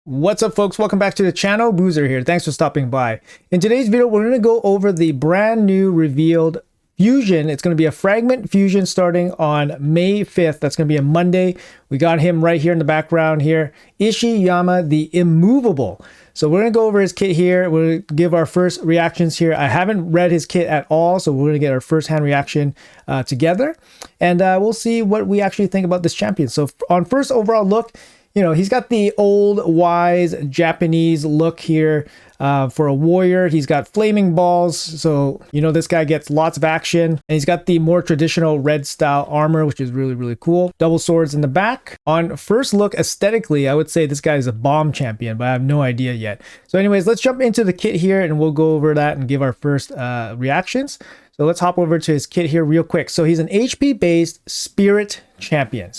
What's up, folks? Welcome back to the channel. Boozer here. Thanks for stopping by. In today's video, we're going to go over the brand new revealed fusion. It's going to be a fragment fusion starting on May 5th. That's going to be a Monday. We got him right here in the background here. Ishiyama The Immovable. So we're going to go over his kit here. We're going to give our first reactions here. I haven't read his kit at all, so we're going to get our first-hand reaction together. And we'll see what we actually think about this champion. So on first overall look, you know, he's got the old, wise Japanese look here for a warrior. He's got flaming balls, so, you know, this guy gets lots of action. And he's got the more traditional red style armor, which is really, really cool. Double swords in the back. On first look, aesthetically, I would say this guy is a bomb champion, but I have no idea yet. So anyways, let's jump into the kit here and we'll go over that and give our first reactions. So let's hop over to his kit here real quick. So he's an HP-based Spirit Champion.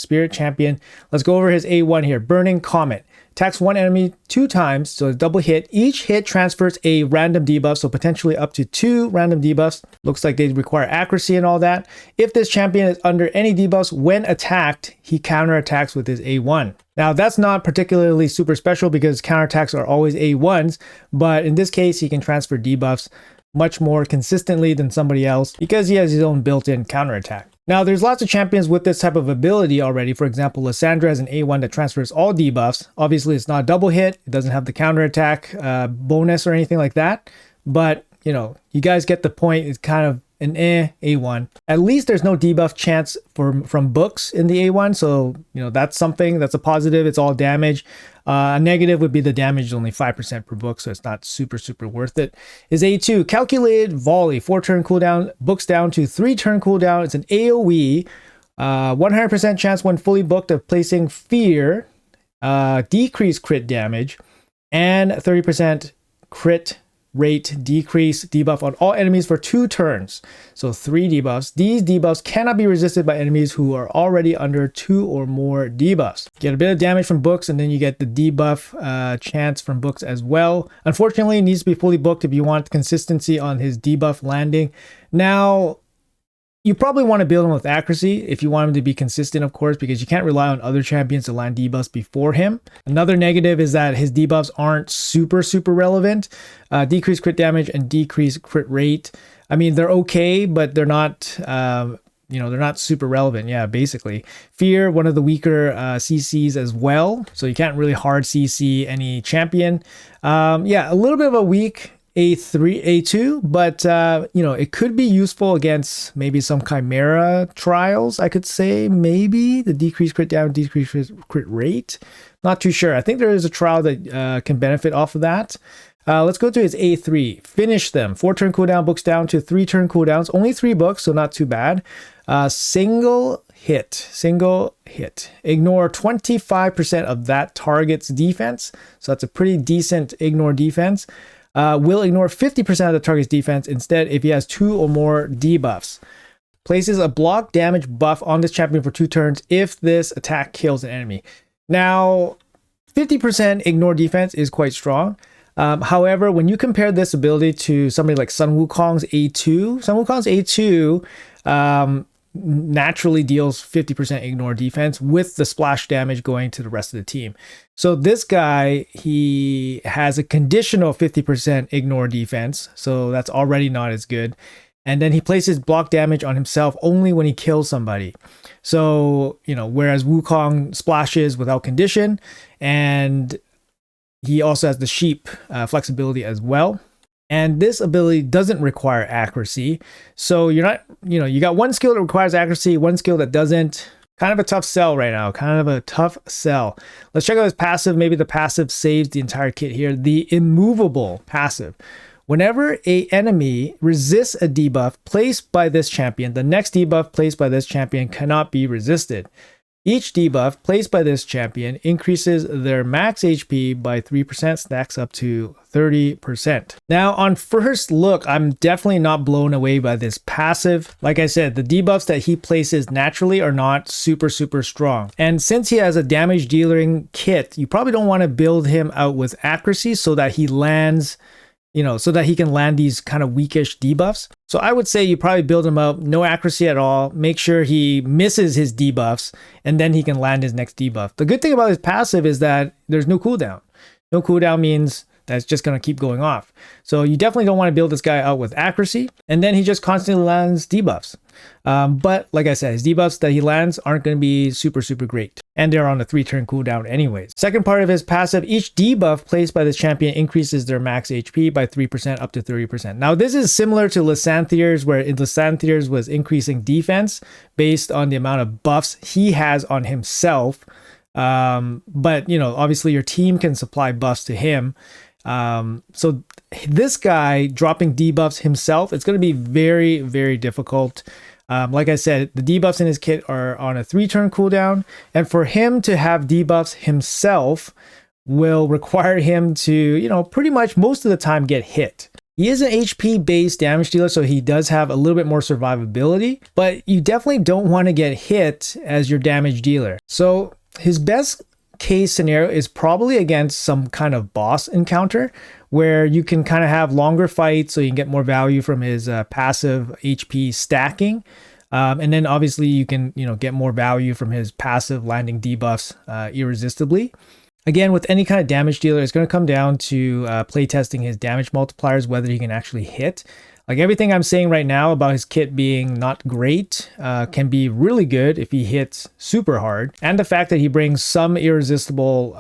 Let's go over his A1 here. Burning Comet. Attacks one enemy 2 times, so a double hit. Each hit transfers a random debuff, so potentially up to 2 random debuffs. Looks like they require accuracy and all that. If this champion is under any debuffs, when attacked, he counterattacks with his A1. Now, that's not particularly super special because counterattacks are always A1s, but in this case, he can transfer debuffs much more consistently than somebody else because he has his own built-in counterattack. Now, there's lots of champions with this type of ability already. For example, Lysandra has an A1 that transfers all debuffs. Obviously, it's not a double hit. It doesn't have the counterattack bonus or anything like that. But, you know, you guys get the point. It's kind of an A1. At least there's no debuff chance from books in the A1. So, you know, that's something that's a positive. It's all damage. A negative would be the damage is only 5% per book, so it's not super worth it. Is A2, Calculated Volley, 4-turn cooldown, books down to 3-turn cooldown. It's an AoE, 100% chance when fully booked of placing Fear, decreased crit damage, and 30% crit rate decrease debuff on all enemies for 2 turns. So 3 debuffs. These debuffs cannot be resisted by enemies who are already under 2 or more debuffs. Get a bit of damage from books, and then you get the debuff chance from books as well. Unfortunately, it needs to be fully booked if you want consistency on his debuff landing. Now, you probably want to build him with accuracy if you want him to be consistent, of course, because you can't rely on other champions to land debuffs before him. Another negative is that his debuffs aren't super relevant. Decreased crit damage and decreased crit rate. I mean, they're okay, but they're not, you know, they're not super relevant. Yeah, basically. Fear, one of the weaker CCs as well. So you can't really hard CC any champion. Yeah, a little bit of a weak A3, A2, but you know, it could be useful against maybe some Chimera trials, I could say. Maybe the decreased crit down, decreased crit rate. Not too sure. I think there is a trial that can benefit off of that. Let's go to his A3. Finish them. 4-turn cooldown, books down to 3-turn cooldowns. Only 3 books, so not too bad. Single hit. Ignore 25% of that target's defense. So that's a pretty decent ignore defense. Will ignore 50% of the target's defense instead if he has 2 or more debuffs. Places a block damage buff on this champion for 2 turns if this attack kills an enemy. Now, 50% ignore defense is quite strong. However, when you compare this ability to somebody like Sun Wukong's A2, Sun Wukong's A2 naturally deals 50% ignore defense with the splash damage going to the rest of the team. So this guy, he has a conditional 50% ignore defense, so that's already not as good. And then he places block damage on himself only when he kills somebody. So, you know, whereas Wukong splashes without condition, and he also has the sheep flexibility as well. And this ability doesn't require accuracy. So you're not, you know, you got one skill that requires accuracy, one skill that doesn't. Kind of a tough sell right now. Let's check out his passive. Maybe the passive saves the entire kit here. The Immovable passive. Whenever an enemy resists a debuff placed by this champion, the next debuff placed by this champion cannot be resisted. Each debuff placed by this champion increases their max HP by 3%, stacks up to 30%. Now, on first look, I'm definitely not blown away by this passive. Like I said, the debuffs that he places naturally are not super strong. And since he has a damage dealing kit, you probably don't want to build him out with accuracy so that he lands, you know, so that he can land these kind of weakish debuffs. So I would say you probably build him up, no accuracy at all, make sure he misses his debuffs, and then he can land his next debuff. The good thing about his passive is that there's no cooldown. No cooldown means that's just going to keep going off. So you definitely don't want to build this guy out with accuracy. And then he just constantly lands debuffs. But like I said, his debuffs that he lands aren't going to be super, super great. And they're on a 3-turn cooldown anyways. Second part of his passive, each debuff placed by this champion increases their max HP by 3% up to 30%. Now this is similar to Lysanthire's, where Lysanthire's was increasing defense based on the amount of buffs he has on himself. But you know, obviously your team can supply buffs to him. So this guy dropping debuffs himself, it's going to be very, very difficult. Like I said, the debuffs in his kit are on a 3-turn cooldown, and for him to have debuffs himself will require him to, you know, pretty much most of the time get hit. He is an HP based damage dealer, so he does have a little bit more survivability, but you definitely don't want to get hit as your damage dealer. So his best case scenario is probably against some kind of boss encounter where you can kind of have longer fights so you can get more value from his passive HP stacking. And then obviously you can, you know, get more value from his passive landing debuffs irresistibly. Again, with any kind of damage dealer, it's going to come down to playtesting his damage multipliers, whether he can actually hit. Like everything I'm saying right now about his kit being not great can be really good if he hits super hard. And the fact that he brings some irresistible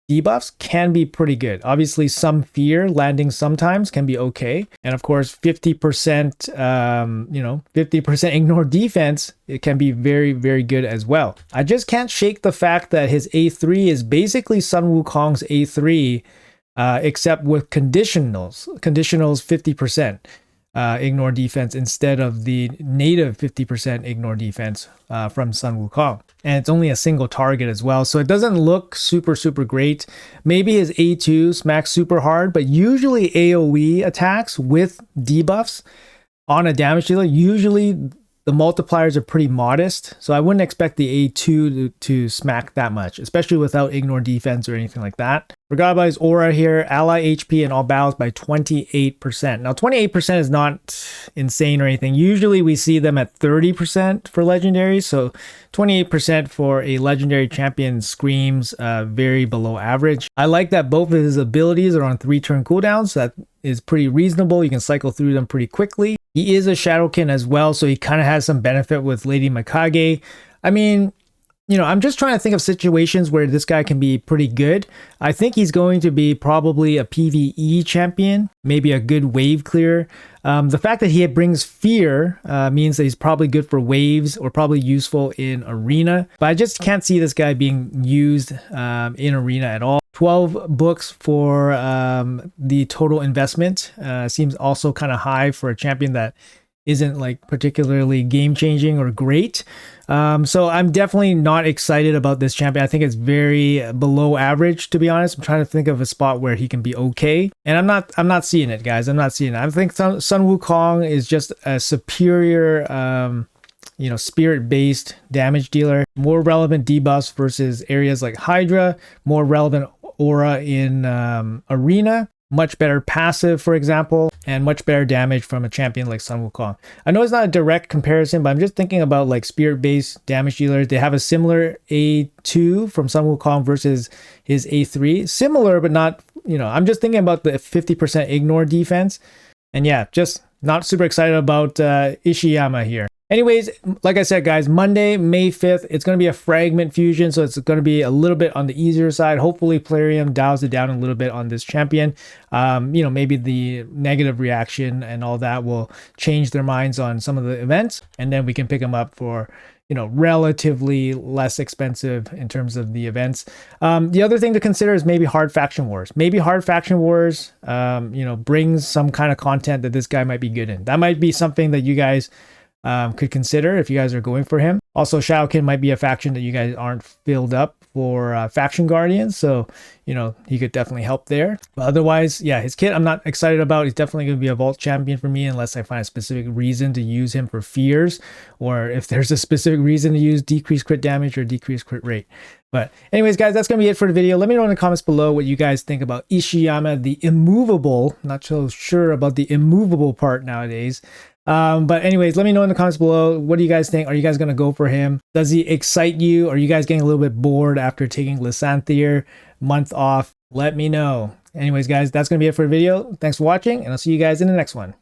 debuffs can be pretty good. Obviously, some fear landing sometimes can be okay. And of course, 50%, 50% ignore defense, it can be very, very good as well. I just can't shake the fact that his A3 is basically Sun Wukong's A3, except with conditionals 50% ignore defense instead of the native 50% ignore defense from Sun Wukong. And it's only a single target as well, so it doesn't look super, super great. Maybe his A2 smacks super hard, but usually AoE attacks with debuffs on a damage dealer, usually the multipliers are pretty modest, so I wouldn't expect the A2 to smack that much, especially without ignore defense or anything like that. Forgot about his aura here, ally HP in all battles by 28%. Now 28% is not insane or anything. Usually we see them at 30% for legendaries, so 28% for a legendary champion screams very below average. I like that both of his abilities are on 3-turn cooldowns. That is pretty reasonable. You can cycle through them pretty quickly. He is a Shadowkin as well, so he kind of has some benefit with Lady Mikage. I mean, you know, I'm just trying to think of situations where this guy can be pretty good. I think he's going to be probably a PvE champion, maybe a good wave clear. The fact that he brings fear means that he's probably good for waves or probably useful in arena. But I just can't see this guy being used in arena at all. 12 books for the total investment seems also kind of high for a champion that isn't like particularly game changing or great. So I'm definitely not excited about this champion. I think it's very below average, to be honest. I'm trying to think of a spot where he can be okay, and I'm not seeing it, guys. I'm not seeing it. I think Sun Wukong is just a superior spirit-based damage dealer, more relevant debuffs versus areas like Hydra, more relevant aura in arena, much better passive, for example, and much better damage from a champion like Sun Wukong. I know it's not a direct comparison, but I'm just thinking about like spirit-based damage dealers. They have a similar A2 from Sun Wukong versus his A3. Similar, but not, I'm just thinking about the 50% ignore defense. And yeah, just not super excited about Ishiyama here. Anyways, like I said, guys, Monday, May 5th, it's going to be a fragment fusion, so it's going to be a little bit on the easier side. Hopefully, Plarium dials it down a little bit on this champion. Maybe the negative reaction and all that will change their minds on some of the events, and then we can pick them up for, relatively less expensive in terms of the events. The other thing to consider is maybe Hard Faction Wars. Maybe Hard Faction Wars, brings some kind of content that this guy might be good in. That might be something that you guys could consider if you guys are going for him. Also, Shadowkin might be a faction that you guys aren't filled up for Faction Guardians, so he could definitely help there. But otherwise, yeah, his kit I'm not excited about. He's definitely going to be a vault champion for me unless I find a specific reason to use him for fears, or if there's a specific reason to use decreased crit damage or decreased crit rate. But anyways, guys, that's going to be it for the video. Let me know in the comments below what you guys think about Ishiyama the Immovable. Not so sure about the immovable part nowadays. But anyways, let me know in the comments below. What do you guys think? Are you guys going to go for him? Does he excite you? Are you guys getting a little bit bored after taking Lysanthier month off? let me know. Anyways, guys, that's going to be it for the video. Thanks for watching, and I'll see you guys in the next one.